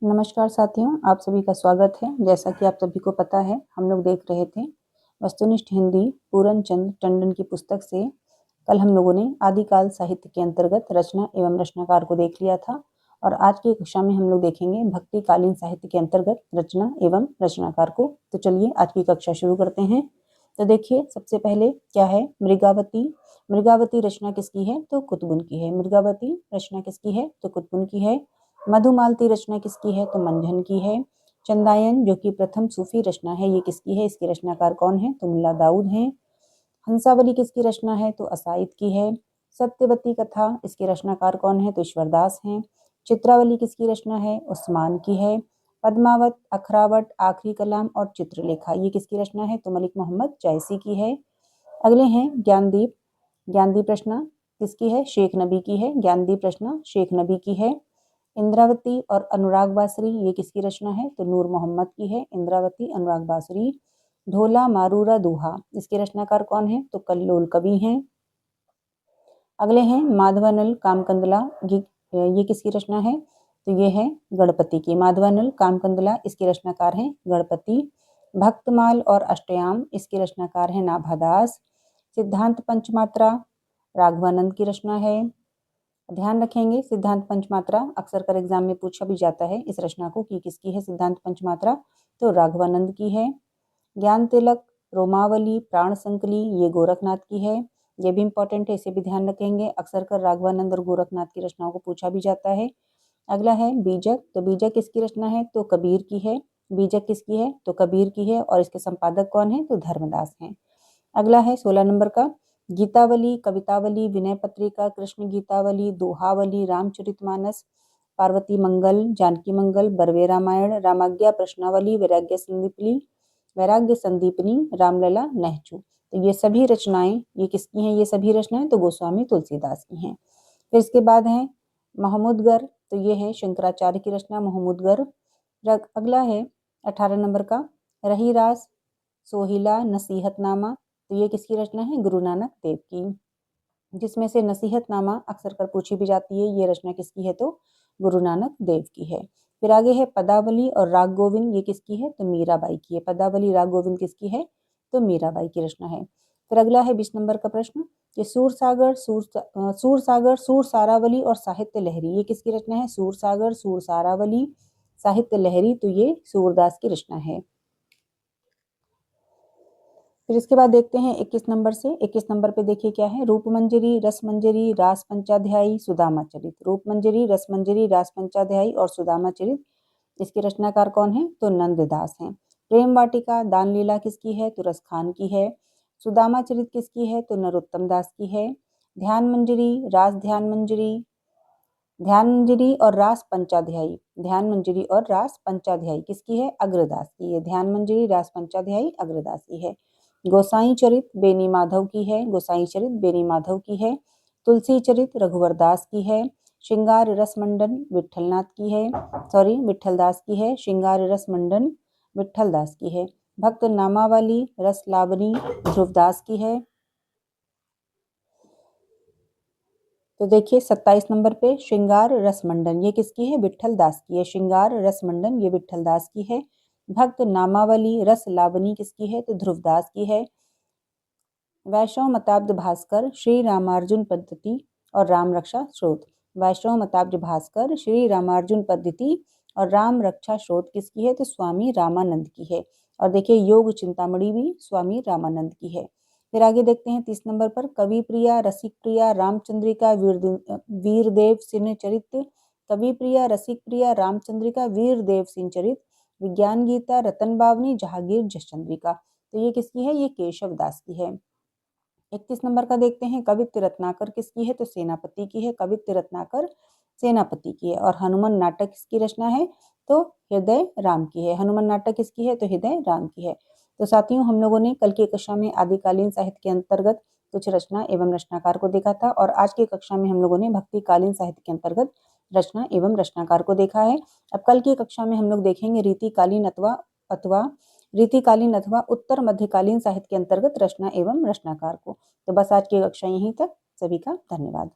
नमस्कार साथियों, आप सभी का स्वागत है। जैसा कि आप सभी को पता है, हम लोग देख रहे थे वस्तुनिष्ठ हिंदी पूरन चंद टंडन की पुस्तक से। कल हम लोगों ने आदिकाल साहित्य के अंतर्गत रचना एवं रचनाकार को देख लिया था और आज की कक्षा में हम लोग देखेंगे भक्तिकालीन साहित्य के अंतर्गत रचना एवं रचनाकार को। तो चलिए आज की कक्षा शुरू करते हैं। तो देखिए, सबसे पहले क्या है मृगावती। मृगावती रचना किसकी है? तो कुतुबुन की है। मृगावती रचना किसकी है? तो कुतुबुन की है। मधुमालती रचना किसकी है? तो मंझन की है। चंदायन जो कि प्रथम सूफी रचना है, ये किसकी है? इसके रचनाकार कौन है? तो मुल्ला दाऊद हैं। हंसावली किसकी रचना है? तो असाइद की है। सत्यवती कथा, इसके रचनाकार कौन है? तो ईश्वरदास हैं। चित्रावली किसकी रचना है? उस्मान की है। पद्मावत, अखरावट, आखिरी कलाम और चित्रलेखा, ये किसकी रचना है? तो मलिक मोहम्मद जायसी की है। अगले हैं ज्ञानदीप। ज्ञानदीप रचना किसकी है? शेख नबी की है। ज्ञानदीप रचना शेख नबी की है। इंद्रावती और अनुराग बासरी, ये किसकी रचना है? तो नूर मोहम्मद की है। इंद्रावती, अनुराग बासरी। ढोला मारूरा दोहा, इसके रचनाकार कौन है? तो कल्लोल कवि हैं। अगले हैं माधवानल कामकंदला, ये किसकी रचना है? तो ये है गणपति की। माधवानल कामकंदला, इसके रचनाकार हैं गणपति। भक्तमाल और अष्टयाम, इसके रचनाकार हैं नाभादास। सिद्धांत पंचमात्रा राघवानंद की रचना है। ध्यान रखेंगे, सिद्धांत पंचमात्रा अक्सर कर एग्जाम में पूछा भी जाता है इस रचना को कि किसकी है सिद्धांत पंचमात्रा? तो राघवानंद की है। ज्ञान तिलक, रोमावली, प्राण संकली, ये गोरखनाथ की है। ये भी इंपॉर्टेंट है, इसे भी ध्यान रखेंगे। अक्सर कर राघवानंद और गोरखनाथ की रचनाओं को पूछा भी जाता है। अगला है बीजक। तो बीजक किसकी रचना है? तो कबीर की है। बीजक किसकी है? तो कबीर की है और इसके संपादक कौन है? तो धर्मदास हैं। अगला है 16 नंबर का गीतावली, कवितावली, विनय पत्रिका, कृष्ण गीतावली, दोहावली, रामचरितमानस, पार्वती मंगल, जानकी मंगल, बरवे रामायण, रामाज्ञा, प्रश्नावली, वैराग्य संदीपनी, रामलला, नहचू। तो ये सभी रचनाएं ये किसकी हैं? ये सभी रचनाएं तो गोस्वामी तुलसीदास की हैं। फिर इसके बाद है महमूदगर। तो ये है शंकराचार्य की रचना महमूदगर। अगला है 18 नंबर का रहीरास, सोहिला, नसीहतनामा। तो ये किसकी रचना है? गुरु नानक देव की, जिसमें से नसीहतनामा अक्सर कर पूछी भी जाती है। ये रचना किसकी है? तो गुरु नानक देव की है। फिर आगे है पदावली और राग गोविंद, ये किसकी है? तो मीराबाई की है। पदावली राग गोविंद किसकी है? तो मीराबाई की रचना है। फिर अगला है 20 नंबर का प्रश्न कि सूरसागर, सूरसारावली और साहित्य लहरी, ये किसकी रचना है? सूरसागर, सूरसारावली, साहित्य लहरी, तो ये सूरदास की रचना है। फिर इसके बाद देखते हैं 21 नंबर से। 21 नंबर पे देखिए क्या है, रूपमंजरी, रसमंजरी, रास पंचाध्यायी, सुदामा चरित। रूपमंजरी, रसमंजरी, रास पंचाध्यायी और सुदामा चरित, इसके रचनाकार कौन है? तो नंददास हैं। प्रेम वाटिका, दान लीला किसकी है? तो रसखान की है। सुदामा चरित किसकी है? तो नरोत्तम दास की है। ध्यान मंजरी, रास ध्यान मंजरी, ध्यान मंजरी और रास पंचाध्यायी, ध्यान मंजरी और रास पंचाध्यायी किसकी है? अग्रदास की है। ध्यान मंजरी, रास पंचाध्यायी अग्रदास की है। गोसाई चरित बेनी माधव की है। गोसाई चरित बेनी माधव की है। तुलसी चरित रघुवर दास की है। श्रृंगार रस मंडन विठलनाथ की है, विठल दास की है। श्रृंगार रस मंडन विठल दास की है। भक्त नामावली रस लावनी ध्रुवदास की है। तो देखिए 27 नंबर पे श्रृंगार रसमंडन, ये किसकी है? विठल दास की है। श्रृंगार रसमंडन ये विठल दास की है। भक्त नामावली रस लावनी किसकी है? तो ध्रुवदास की है। वैष्णव मताब्द भास्कर श्री रामार्जुन पद्धति और राम रक्षा स्रोत, वैष्णव मताब्द भास्कर श्री रामार्जुन पद्धति और राम रक्षा स्रोत किसकी है? तो स्वामी रामानंद की है। और देखिए योग चिंतामणि भी स्वामी रामानंद की है। फिर आगे देखते हैं 30 नंबर पर कवि प्रिया, रसिक प्रिया, रामचंद्रिका, वीरदेव सिंह चरित। कवि प्रिया, रसिक प्रिया, रामचंद्रिका, वीरदेव सिंह चरित, विज्ञान गीता, रतन बावनी, जहांगीर जसचंद्रिका। तो ये किसकी है? ये केशव दास की है। 31 नंबर का देखते हैं कवित्त रत्नाकर किसकी है? तो सेनापति की है। कवित्त रत्नाकर सेनापति की है। और हनुमान नाटक किसकी रचना है? तो हृदय राम की है। हनुमान नाटक किसकी है? तो हृदय राम की है। तो साथियों, हम लोगों ने कल की कक्षा में आदिकालीन साहित्य के अंतर्गत कुछ रचना एवं रचनाकार को देखा था और आज की कक्षा में हम लोगों ने भक्तिकालीन साहित्य के अंतर्गत रचना एवं रचनाकार को देखा है। अब कल की कक्षा में हम लोग देखेंगे रीतिकालीन अथवा उत्तर मध्यकालीन साहित्य के अंतर्गत रचना एवं रचनाकार को। तो बस आज की कक्षा यहीं तक। सभी का धन्यवाद।